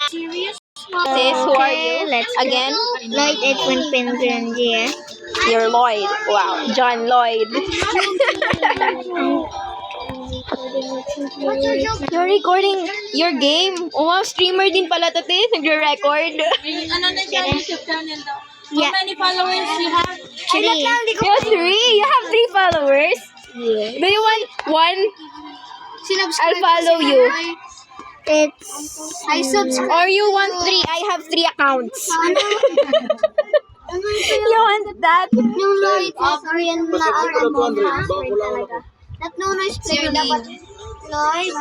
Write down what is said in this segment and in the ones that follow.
Serious? Sis, who are you? Let's Again? Lloyd Edwin Pendranger. You're Lloyd. Wow. John Lloyd. You're recording your game. Oh, wow, streamer din pala to, te. Nagre-record. Ano na siya YouTube channel daw? Yeah. How many followers you have? Three. You have 3? You have 3 followers? Yeah. Do you want 1? I'll follow you. I subscribe. Or you want 3? I have 3 accounts. You want that? Yung Lloyd is Korean na alam mo talaga. That no noise play dapat. Lloyd.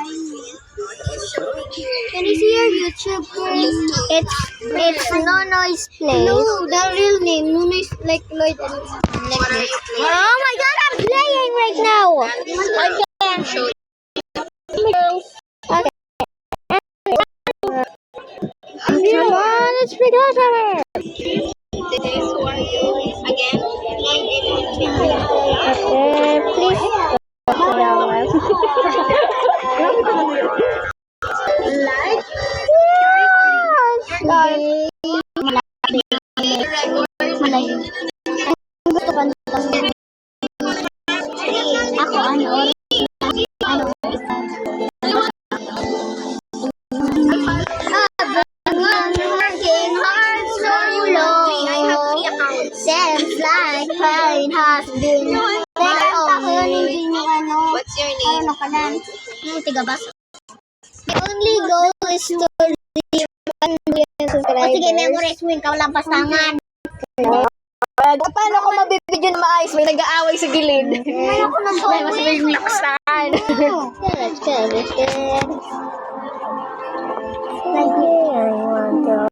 Can you see your YouTube first? It's no noise play. No, the real name. No noise like Lloyd. Oh my god, I'm playing right now. I can show you. Okay. Come on, it's together. Sis, who are you? Again? Okay, please. Ako ano? Working hard so low. Seems like crying has been. Teka, hindi yung ano. What's your name? Ano ka lang? Yung tigabas. The only goal is to reach 1 million subscribers. O sige, memorize mo yung kawalang-pastangan. Paano ko mabibidyo na maayos? May nag-aaway sa gilid. Mayroon ko ng Mas may laksan. Let's go.